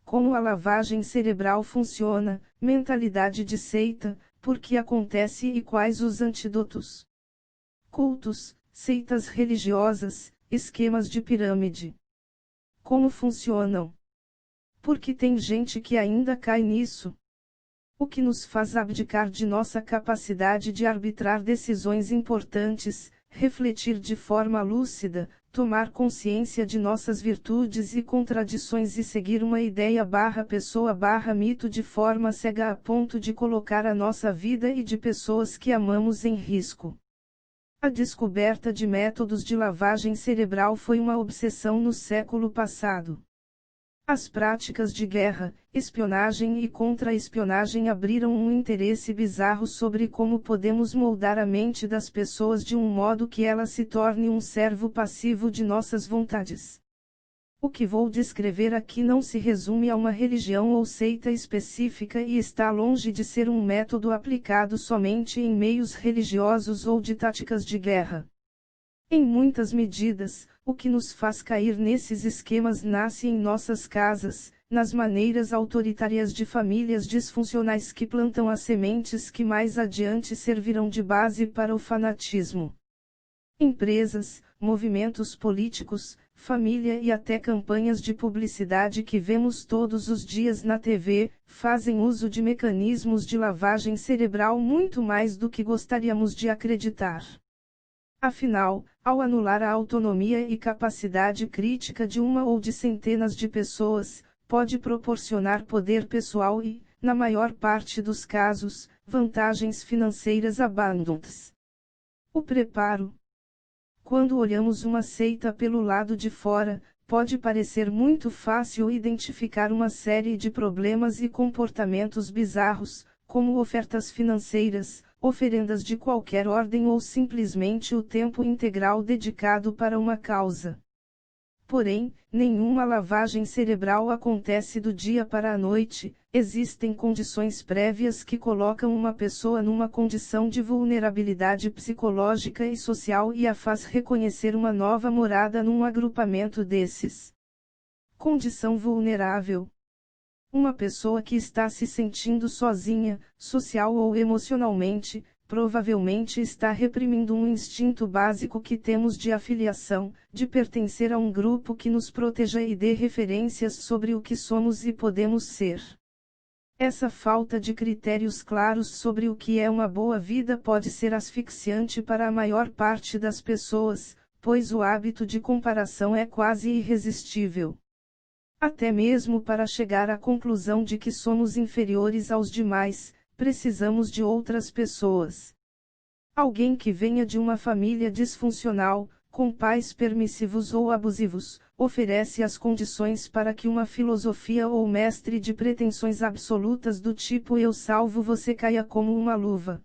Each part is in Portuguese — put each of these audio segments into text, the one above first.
Como a lavagem cerebral funciona, mentalidade de seita, por que acontece e quais os antídotos. Cultos, seitas religiosas, esquemas de pirâmide. Como funcionam? Por que tem gente que ainda cai nisso? O que nos faz abdicar de nossa capacidade de arbitrar decisões importantes, refletir de forma lúcida, tomar consciência de nossas virtudes e contradições e seguir uma ideia/pessoa/mito de forma cega a ponto de colocar a nossa vida e de pessoas que amamos em risco. A descoberta de métodos de lavagem cerebral foi uma obsessão no século passado. As práticas de guerra, espionagem e contra-espionagem abriram um interesse bizarro sobre como podemos moldar a mente das pessoas de um modo que ela se torne um servo passivo de nossas vontades. O que vou descrever aqui não se resume a uma religião ou seita específica e está longe de ser um método aplicado somente em meios religiosos ou de táticas de guerra. Em muitas medidas, o que nos faz cair nesses esquemas nasce em nossas casas, nas maneiras autoritárias de famílias disfuncionais que plantam as sementes que mais adiante servirão de base para o fanatismo. Empresas, movimentos políticos, família e até campanhas de publicidade que vemos todos os dias na TV, fazem uso de mecanismos de lavagem cerebral muito mais do que gostaríamos de acreditar. Afinal, ao anular a autonomia e capacidade crítica de uma ou de centenas de pessoas, pode proporcionar poder pessoal e, na maior parte dos casos, vantagens financeiras abundantes. O preparo. Quando olhamos uma seita pelo lado de fora, pode parecer muito fácil identificar uma série de problemas e comportamentos bizarros, como ofertas financeiras, oferendas de qualquer ordem ou simplesmente o tempo integral dedicado para uma causa. Porém, nenhuma lavagem cerebral acontece do dia para a noite, existem condições prévias que colocam uma pessoa numa condição de vulnerabilidade psicológica e social e a faz reconhecer uma nova morada num agrupamento desses. Condição vulnerável. Uma pessoa que está se sentindo sozinha, social ou emocionalmente, provavelmente está reprimindo um instinto básico que temos de afiliação, de pertencer a um grupo que nos proteja e dê referências sobre o que somos e podemos ser. Essa falta de critérios claros sobre o que é uma boa vida pode ser asfixiante para a maior parte das pessoas, pois o hábito de comparação é quase irresistível. Até mesmo para chegar à conclusão de que somos inferiores aos demais, precisamos de outras pessoas. Alguém que venha de uma família disfuncional, com pais permissivos ou abusivos, oferece as condições para que uma filosofia ou mestre de pretensões absolutas do tipo eu salvo você caia como uma luva.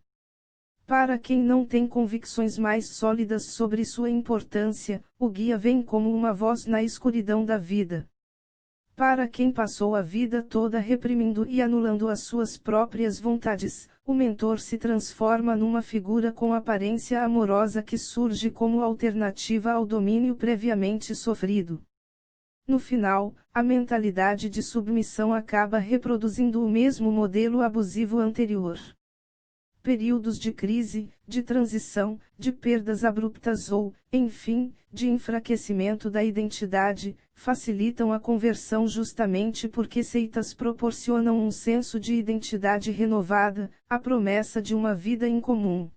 Para quem não tem convicções mais sólidas sobre sua importância, o guia vem como uma voz na escuridão da vida. Para quem passou a vida toda reprimindo e anulando as suas próprias vontades, o mentor se transforma numa figura com aparência amorosa que surge como alternativa ao domínio previamente sofrido. No final, a mentalidade de submissão acaba reproduzindo o mesmo modelo abusivo anterior. Períodos de crise, de transição, de perdas abruptas ou, enfim, de enfraquecimento da identidade, facilitam a conversão justamente porque seitas proporcionam um senso de identidade renovada, a promessa de uma vida em comum.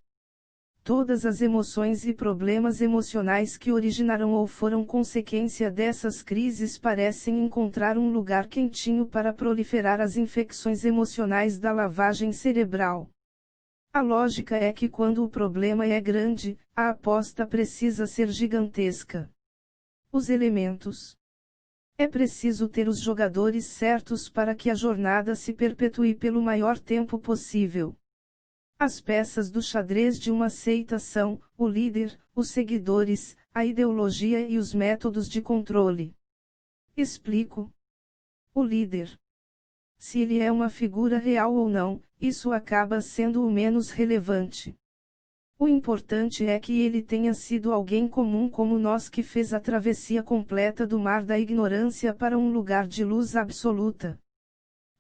Todas as emoções e problemas emocionais que originaram ou foram consequência dessas crises parecem encontrar um lugar quentinho para proliferar as infecções emocionais da lavagem cerebral. A lógica é que quando o problema é grande, a aposta precisa ser gigantesca. Os elementos. É preciso ter os jogadores certos para que a jornada se perpetue pelo maior tempo possível. As peças do xadrez de uma seita são, o líder, os seguidores, a ideologia e os métodos de controle. Explico. O líder. Se ele é uma figura real ou não, isso acaba sendo o menos relevante. O importante é que ele tenha sido alguém comum como nós que fez a travessia completa do mar da ignorância para um lugar de luz absoluta.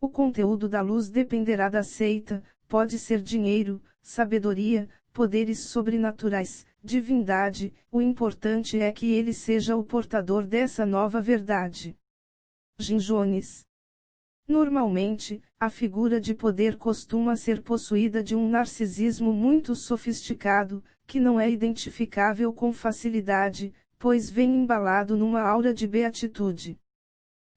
O conteúdo da luz dependerá da seita, pode ser dinheiro, sabedoria, poderes sobrenaturais, divindade, o importante é que ele seja o portador dessa nova verdade. Jim Jones. Normalmente, a figura de poder costuma ser possuída de um narcisismo muito sofisticado, que não é identificável com facilidade, pois vem embalado numa aura de beatitude.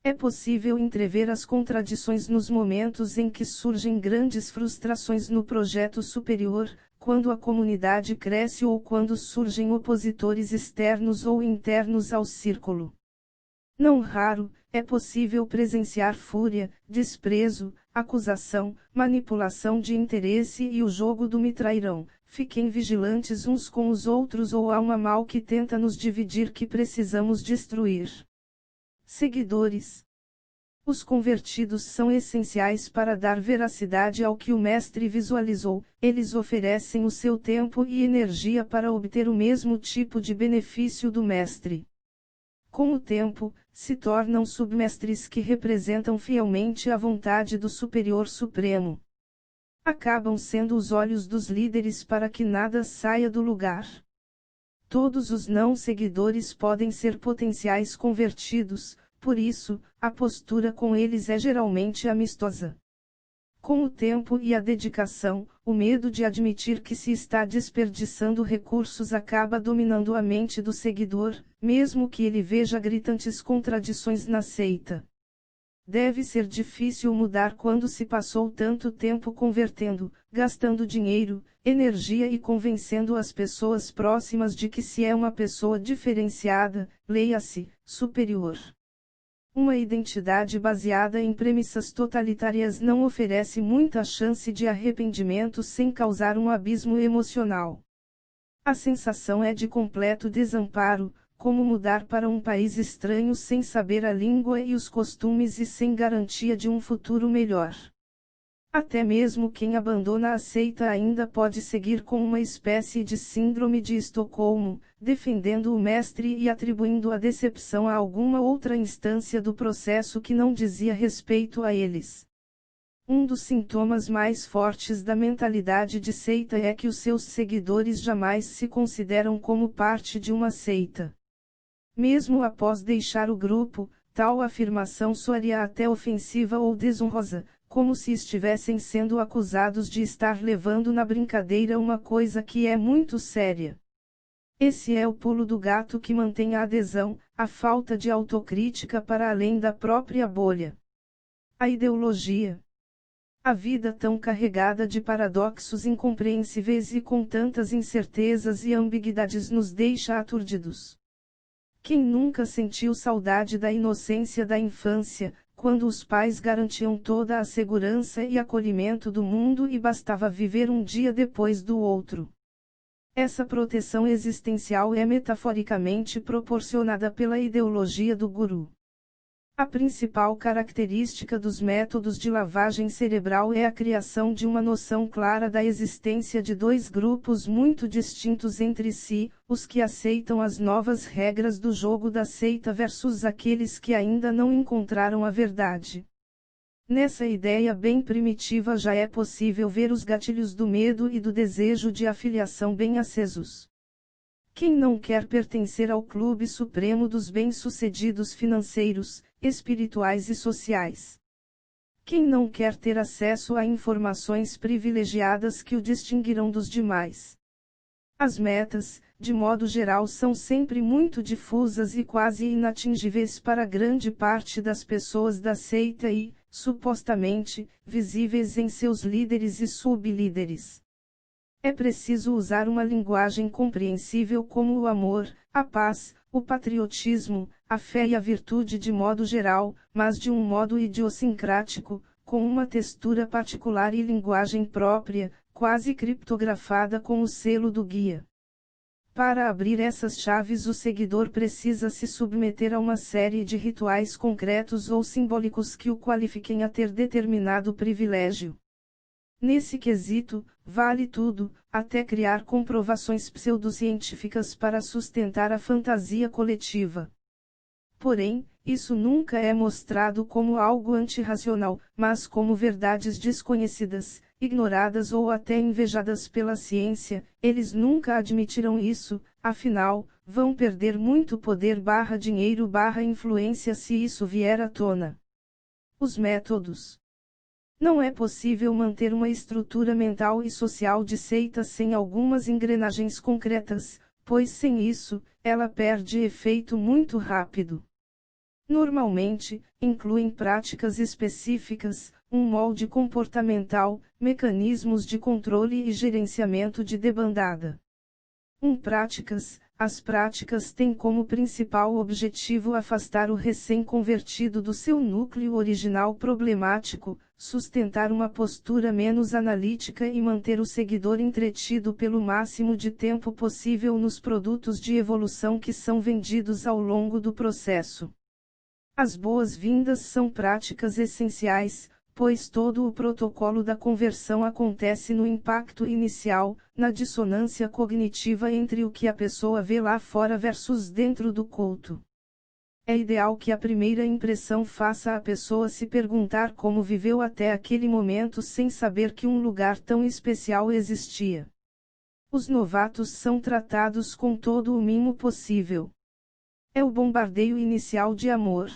É possível entrever as contradições nos momentos em que surgem grandes frustrações no projeto superior, quando a comunidade cresce ou quando surgem opositores externos ou internos ao círculo. Não raro, é possível presenciar fúria, desprezo, acusação, manipulação de interesse e o jogo do me trairão. Fiquem vigilantes uns com os outros ou há uma mal que tenta nos dividir que precisamos destruir. Seguidores. Os convertidos são essenciais para dar veracidade ao que o Mestre visualizou, eles oferecem o seu tempo e energia para obter o mesmo tipo de benefício do Mestre. Com o tempo, se tornam submestres que representam fielmente a vontade do Superior Supremo. Acabam sendo os olhos dos líderes para que nada saia do lugar. Todos os não seguidores podem ser potenciais convertidos, por isso, a postura com eles é geralmente amistosa. Com o tempo e a dedicação, o medo de admitir que se está desperdiçando recursos acaba dominando a mente do seguidor, mesmo que ele veja gritantes contradições na seita. Deve ser difícil mudar quando se passou tanto tempo convertendo, gastando dinheiro, energia e convencendo as pessoas próximas de que se é uma pessoa diferenciada, leia-se, superior. Uma identidade baseada em premissas totalitárias não oferece muita chance de arrependimento sem causar um abismo emocional. A sensação é de completo desamparo, como mudar para um país estranho sem saber a língua e os costumes e sem garantia de um futuro melhor. Até mesmo quem abandona a seita ainda pode seguir com uma espécie de síndrome de Estocolmo, defendendo o mestre e atribuindo a decepção a alguma outra instância do processo que não dizia respeito a eles. Um dos sintomas mais fortes da mentalidade de seita é que os seus seguidores jamais se consideram como parte de uma seita. Mesmo após deixar o grupo, tal afirmação soaria até ofensiva ou desonrosa, como se estivessem sendo acusados de estar levando na brincadeira uma coisa que é muito séria. Esse é o pulo do gato que mantém a adesão, a falta de autocrítica para além da própria bolha. A ideologia. A vida tão carregada de paradoxos incompreensíveis e com tantas incertezas e ambiguidades nos deixa aturdidos. Quem nunca sentiu saudade da inocência da infância, quando os pais garantiam toda a segurança e acolhimento do mundo e bastava viver um dia depois do outro? Essa proteção existencial é metaforicamente proporcionada pela ideologia do guru. A principal característica dos métodos de lavagem cerebral é a criação de uma noção clara da existência de dois grupos muito distintos entre si, os que aceitam as novas regras do jogo da seita versus aqueles que ainda não encontraram a verdade. Nessa ideia bem primitiva já é possível ver os gatilhos do medo e do desejo de afiliação bem acesos. Quem não quer pertencer ao clube supremo dos bem-sucedidos financeiros, espirituais e sociais? Quem não quer ter acesso a informações privilegiadas que o distinguirão dos demais? As metas, de modo geral, são sempre muito difusas e quase inatingíveis para grande parte das pessoas da seita e, supostamente, visíveis em seus líderes e sublíderes. É preciso usar uma linguagem compreensível como o amor, a paz, o patriotismo, a fé e a virtude de modo geral, mas de um modo idiosincrático, com uma textura particular e linguagem própria, quase criptografada com o selo do guia. Para abrir essas chaves, o seguidor precisa se submeter a uma série de rituais concretos ou simbólicos que o qualifiquem a ter determinado privilégio. Nesse quesito, vale tudo, até criar comprovações pseudocientíficas para sustentar a fantasia coletiva. Porém, isso nunca é mostrado como algo antirracional, mas como verdades desconhecidas, ignoradas ou até invejadas pela ciência. Eles nunca admitirão isso, afinal, vão perder muito poder / dinheiro / influência se isso vier à tona. Os métodos. Não é possível manter uma estrutura mental e social de seita sem algumas engrenagens concretas, pois sem isso, ela perde efeito muito rápido. Normalmente, incluem práticas específicas, um molde comportamental, mecanismos de controle e gerenciamento de debandada. As práticas têm como principal objetivo afastar o recém-convertido do seu núcleo original problemático, sustentar uma postura menos analítica e manter o seguidor entretido pelo máximo de tempo possível nos produtos de evolução que são vendidos ao longo do processo. As boas-vindas são práticas essenciais, pois todo o protocolo da conversão acontece no impacto inicial, na dissonância cognitiva entre o que a pessoa vê lá fora versus dentro do culto. É ideal que a primeira impressão faça a pessoa se perguntar como viveu até aquele momento sem saber que um lugar tão especial existia. Os novatos são tratados com todo o mimo possível. É o bombardeio inicial de amor.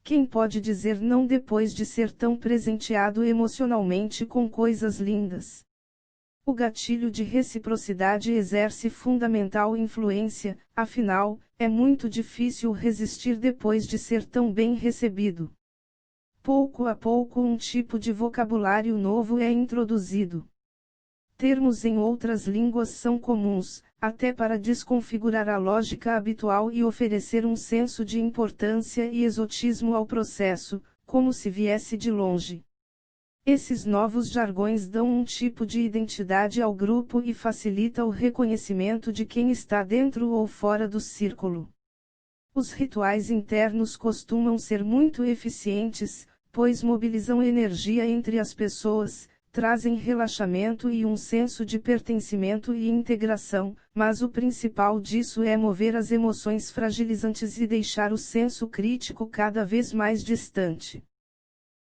Quem pode dizer não depois de ser tão presenteado emocionalmente com coisas lindas? O gatilho de reciprocidade exerce fundamental influência, afinal, é muito difícil resistir depois de ser tão bem recebido. Pouco a pouco um tipo de vocabulário novo é introduzido. Termos em outras línguas são comuns, até para desconfigurar a lógica habitual e oferecer um senso de importância e exotismo ao processo, como se viesse de longe. Esses novos jargões dão um tipo de identidade ao grupo e facilita o reconhecimento de quem está dentro ou fora do círculo. Os rituais internos costumam ser muito eficientes, pois mobilizam energia entre as pessoas, trazem relaxamento e um senso de pertencimento e integração, mas o principal disso é mover as emoções fragilizantes e deixar o senso crítico cada vez mais distante.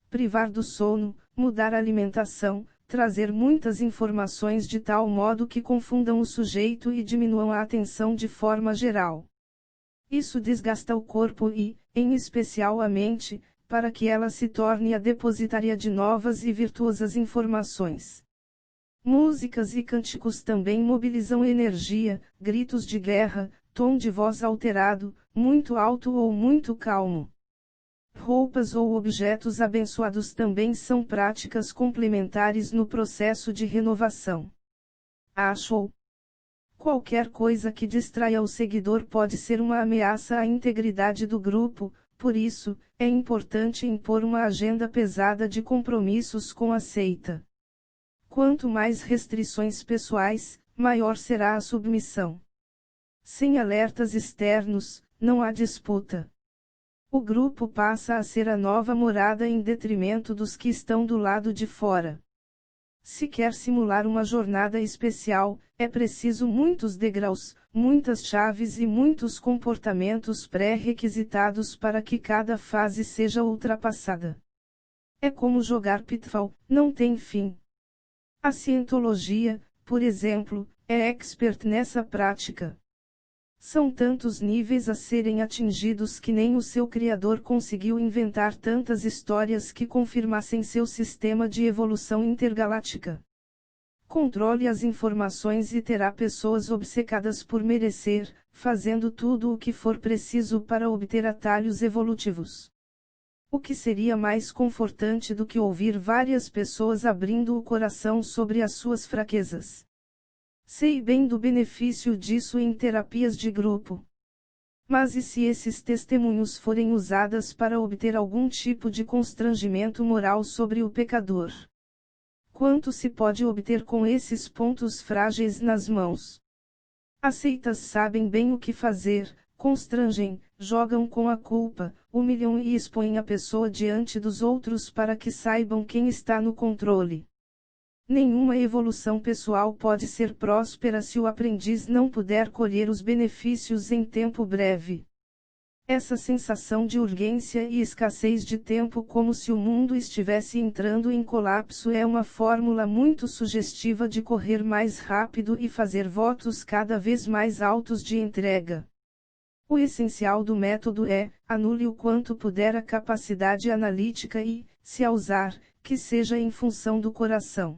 Privar do sono, mudar a alimentação, trazer muitas informações de tal modo que confundam o sujeito e diminuam a atenção de forma geral. Isso desgasta o corpo e, em especial a mente, para que ela se torne a depositária de novas e virtuosas informações. Músicas e cânticos também mobilizam energia, gritos de guerra, tom de voz alterado, muito alto ou muito calmo. Roupas ou objetos abençoados também são práticas complementares no processo de renovação. Achou? Qualquer coisa que distraia o seguidor pode ser uma ameaça à integridade do grupo. Por isso, é importante impor uma agenda pesada de compromissos com a seita. Quanto mais restrições pessoais, maior será a submissão. Sem alertas externos, não há disputa. O grupo passa a ser a nova morada em detrimento dos que estão do lado de fora. Se quer simular uma jornada especial, é preciso muitos degraus, muitas chaves e muitos comportamentos pré-requisitados para que cada fase seja ultrapassada. É como jogar pitfall, não tem fim. A cientologia, por exemplo, é expert nessa prática. São tantos níveis a serem atingidos que nem o seu criador conseguiu inventar tantas histórias que confirmassem seu sistema de evolução intergaláctica. Controle as informações e terá pessoas obcecadas por merecer, fazendo tudo o que for preciso para obter atalhos evolutivos. O que seria mais confortante do que ouvir várias pessoas abrindo o coração sobre as suas fraquezas? Sei bem do benefício disso em terapias de grupo. Mas e se esses testemunhos forem usados para obter algum tipo de constrangimento moral sobre o pecador? Quanto se pode obter com esses pontos frágeis nas mãos? As seitas sabem bem o que fazer, constrangem, jogam com a culpa, humilham e expõem a pessoa diante dos outros para que saibam quem está no controle. Nenhuma evolução pessoal pode ser próspera se o aprendiz não puder colher os benefícios em tempo breve. Essa sensação de urgência e escassez de tempo, como se o mundo estivesse entrando em colapso, é uma fórmula muito sugestiva de correr mais rápido e fazer votos cada vez mais altos de entrega. O essencial do método é: anule o quanto puder a capacidade analítica e, se a usar, que seja em função do coração.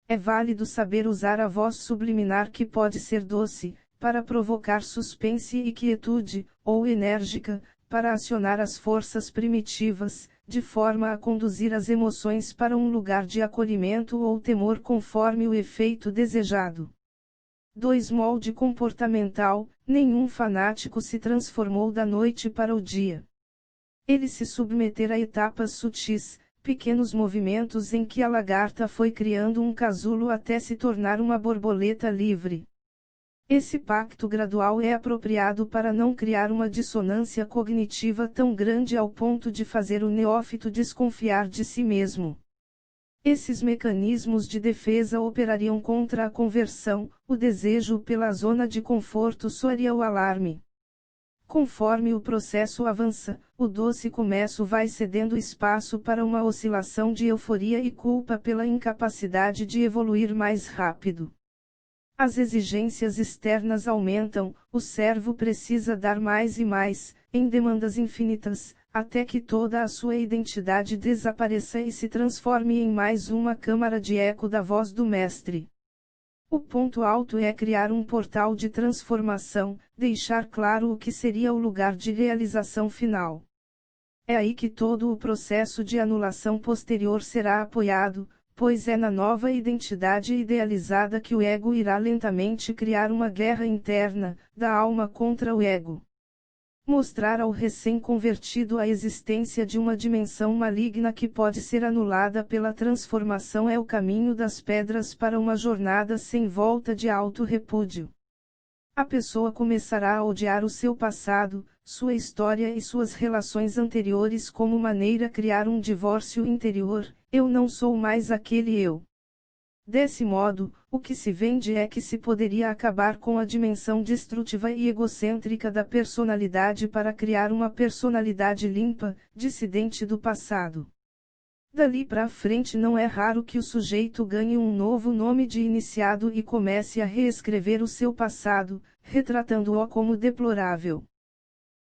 É válido saber usar a voz subliminar, que pode ser doce, para provocar suspense e quietude, ou enérgica, para acionar as forças primitivas, de forma a conduzir as emoções para um lugar de acolhimento ou temor conforme o efeito desejado. 2. Molde comportamental: nenhum fanático se transformou da noite para o dia. Ele se submeter a etapas sutis, pequenos movimentos em que a lagarta foi criando um casulo até se tornar uma borboleta livre. Esse pacto gradual é apropriado para não criar uma dissonância cognitiva tão grande ao ponto de fazer o neófito desconfiar de si mesmo. Esses mecanismos de defesa operariam contra a conversão, o desejo pela zona de conforto soaria o alarme. Conforme o processo avança, o doce começo vai cedendo espaço para uma oscilação de euforia e culpa pela incapacidade de evoluir mais rápido. As exigências externas aumentam, o servo precisa dar mais e mais, em demandas infinitas, até que toda a sua identidade desapareça e se transforme em mais uma câmara de eco da voz do mestre. O ponto alto é criar um portal de transformação, deixar claro o que seria o lugar de realização final. É aí que todo o processo de anulação posterior será apoiado, pois é na nova identidade idealizada que o ego irá lentamente criar uma guerra interna, da alma contra o ego. Mostrar ao recém-convertido a existência de uma dimensão maligna que pode ser anulada pela transformação é o caminho das pedras para uma jornada sem volta de auto-repúdio. A pessoa começará a odiar o seu passado, sua história e suas relações anteriores como maneira de criar um divórcio interior: eu não sou mais aquele eu. Desse modo, o que se vende é que se poderia acabar com a dimensão destrutiva e egocêntrica da personalidade para criar uma personalidade limpa, dissidente do passado. Dali para frente não é raro que o sujeito ganhe um novo nome de iniciado e comece a reescrever o seu passado, retratando-o como deplorável.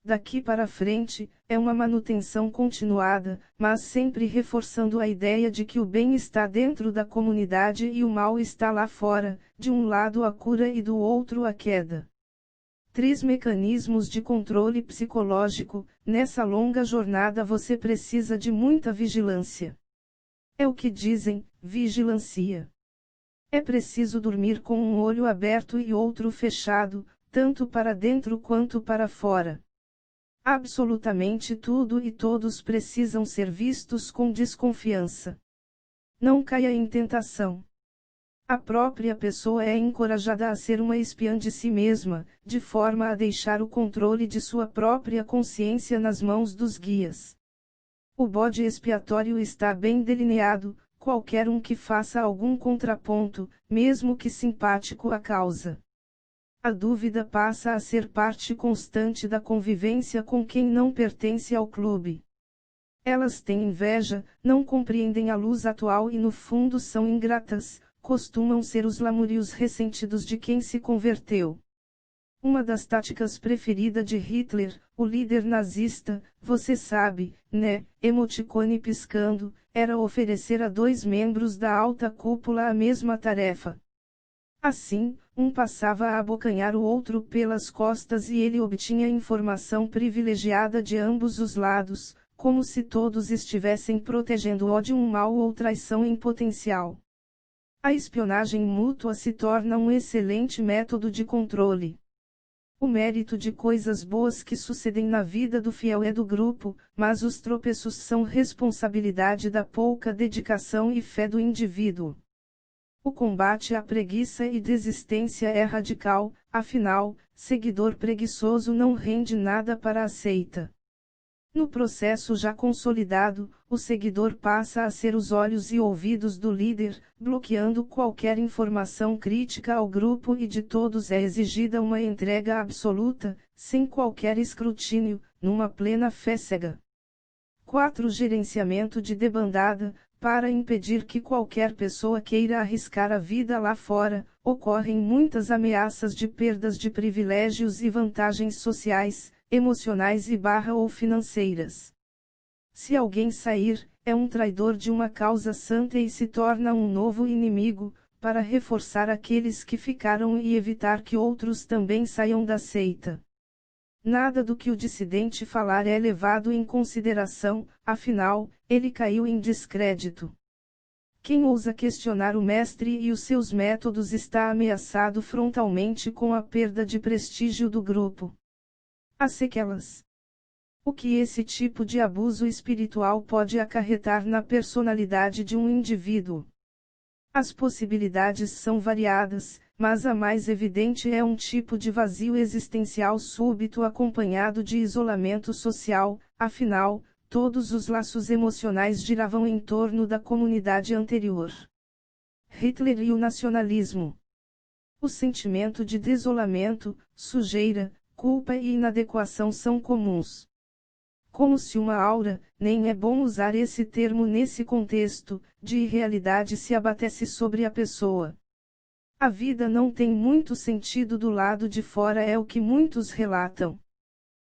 Daqui para frente, é uma manutenção continuada, mas sempre reforçando a ideia de que o bem está dentro da comunidade e o mal está lá fora, de um lado a cura e do outro a queda. 3 mecanismos de controle psicológico: nessa longa jornada você precisa de muita vigilância. É o que dizem, vigilância. É preciso dormir com um olho aberto e outro fechado, tanto para dentro quanto para fora. Absolutamente tudo e todos precisam ser vistos com desconfiança. Não caia em tentação. A própria pessoa é encorajada a ser uma espiã de si mesma, de forma a deixar o controle de sua própria consciência nas mãos dos guias. O bode expiatório está bem delineado: qualquer um que faça algum contraponto, mesmo que simpático à causa. A dúvida passa a ser parte constante da convivência com quem não pertence ao clube. Elas têm inveja, não compreendem a luz atual e no fundo são ingratas, costumam ser os lamúrios ressentidos de quem se converteu. Uma das táticas preferidas de Hitler, o líder nazista, você sabe, né, emoticone piscando, era oferecer a 2 membros da alta cúpula a mesma tarefa. Assim, um passava a abocanhar o outro pelas costas e ele obtinha informação privilegiada de ambos os lados, como se todos estivessem protegendo-o de um mal ou traição em potencial. A espionagem mútua se torna um excelente método de controle. O mérito de coisas boas que sucedem na vida do fiel é do grupo, mas os tropeços são responsabilidade da pouca dedicação e fé do indivíduo. O combate à preguiça e desistência é radical, afinal, seguidor preguiçoso não rende nada para a seita. No processo já consolidado, o seguidor passa a ser os olhos e ouvidos do líder, bloqueando qualquer informação crítica ao grupo e de todos é exigida uma entrega absoluta, sem qualquer escrutínio, numa plena fé cega. 4. Gerenciamento de debandada. Para impedir que qualquer pessoa queira arriscar a vida lá fora, ocorrem muitas ameaças de perdas de privilégios e vantagens sociais, emocionais ou financeiras. Se alguém sair, é um traidor de uma causa santa e se torna um novo inimigo, para reforçar aqueles que ficaram e evitar que outros também saiam da seita. Nada do que o dissidente falar é levado em consideração, afinal, ele caiu em descrédito. Quem ousa questionar o mestre e os seus métodos está ameaçado frontalmente com a perda de prestígio do grupo. As sequelas. O que esse tipo de abuso espiritual pode acarretar na personalidade de um indivíduo? As possibilidades são variadas, mas a mais evidente é um tipo de vazio existencial súbito acompanhado de isolamento social, afinal, todos os laços emocionais giravam em torno da comunidade anterior. Hitler e o nacionalismo. O sentimento de desolamento, sujeira, culpa e inadequação são comuns. Como se uma aura, nem é bom usar esse termo nesse contexto, de irrealidade se abatesse sobre a pessoa. A vida não tem muito sentido do lado de fora, é o que muitos relatam.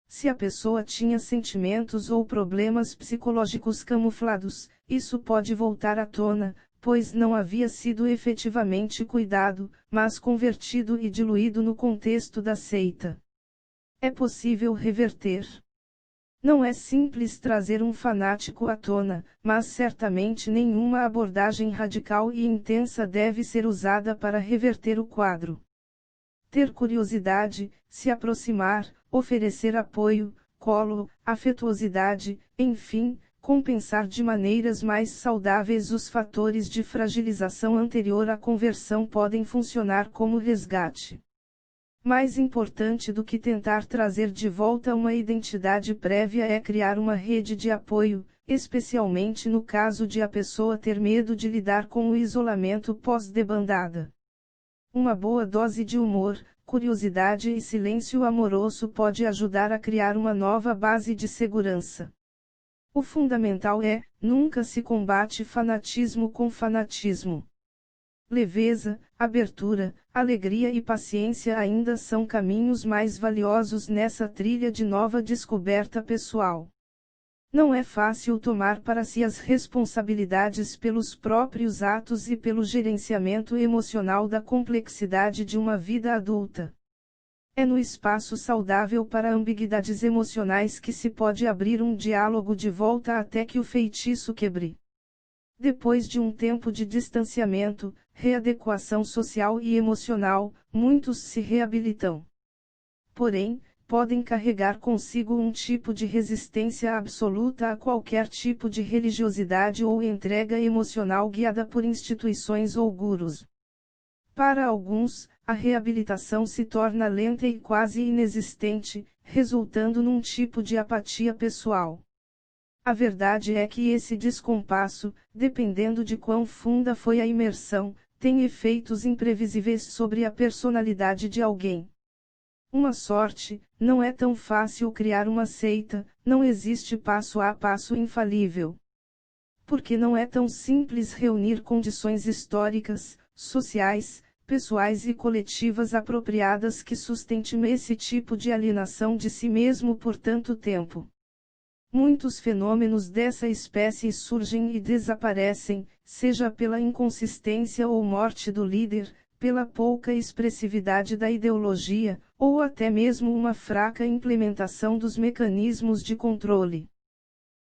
Se a pessoa tinha sentimentos ou problemas psicológicos camuflados, isso pode voltar à tona, pois não havia sido efetivamente cuidado, mas convertido e diluído no contexto da seita. É possível reverter. Não é simples trazer um fanático à tona, mas certamente nenhuma abordagem radical e intensa deve ser usada para reverter o quadro. Ter curiosidade, se aproximar, oferecer apoio, colo, afetuosidade, enfim, compensar de maneiras mais saudáveis os fatores de fragilização anterior à conversão podem funcionar como resgate. Mais importante do que tentar trazer de volta uma identidade prévia é criar uma rede de apoio, especialmente no caso de a pessoa ter medo de lidar com o isolamento pós-debandada. Uma boa dose de humor, curiosidade e silêncio amoroso pode ajudar a criar uma nova base de segurança. O fundamental é, nunca se combate fanatismo com fanatismo. Leveza, abertura, alegria e paciência ainda são caminhos mais valiosos nessa trilha de nova descoberta pessoal. Não é fácil tomar para si as responsabilidades pelos próprios atos e pelo gerenciamento emocional da complexidade de uma vida adulta. É no espaço saudável para ambiguidades emocionais que se pode abrir um diálogo de volta até que o feitiço quebre. Depois de um tempo de distanciamento, readequação social e emocional, muitos se reabilitam. Porém, podem carregar consigo um tipo de resistência absoluta a qualquer tipo de religiosidade ou entrega emocional guiada por instituições ou gurus. Para alguns, a reabilitação se torna lenta e quase inexistente, resultando num tipo de apatia pessoal. A verdade é que esse descompasso, dependendo de quão funda foi a imersão, tem efeitos imprevisíveis sobre a personalidade de alguém. Uma sorte, não é tão fácil criar uma seita, não existe passo a passo infalível. Porque não é tão simples reunir condições históricas, sociais, pessoais e coletivas apropriadas que sustentem esse tipo de alienação de si mesmo por tanto tempo. Muitos fenômenos dessa espécie surgem e desaparecem, seja pela inconsistência ou morte do líder, pela pouca expressividade da ideologia, ou até mesmo uma fraca implementação dos mecanismos de controle.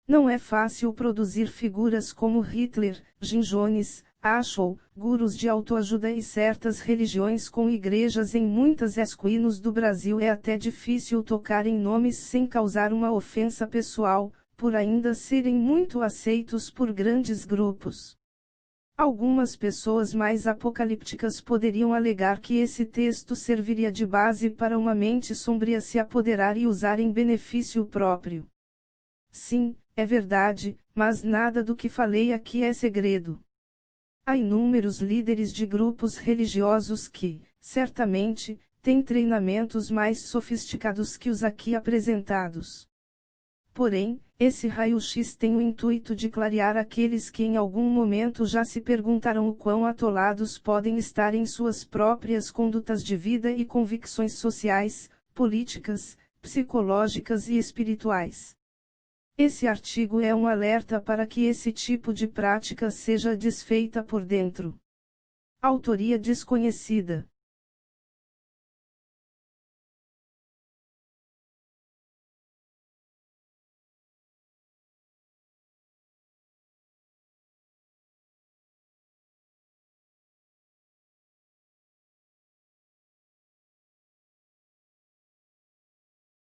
Não é fácil produzir figuras como Hitler, Jim Jones, Ashwell, gurus de autoajuda e certas religiões com igrejas em muitas esquinas do Brasil. É até difícil tocar em nomes sem causar uma ofensa pessoal, por ainda serem muito aceitos por grandes grupos. Algumas pessoas mais apocalípticas poderiam alegar que esse texto serviria de base para uma mente sombria se apoderar e usar em benefício próprio. Sim, é verdade, mas nada do que falei aqui é segredo. Há inúmeros líderes de grupos religiosos que, certamente, têm treinamentos mais sofisticados que os aqui apresentados. Porém, esse raio-x tem o intuito de clarear aqueles que em algum momento já se perguntaram o quão atolados podem estar em suas próprias condutas de vida e convicções sociais, políticas, psicológicas e espirituais. Esse artigo é um alerta para que esse tipo de prática seja desfeita por dentro. Autoria desconhecida.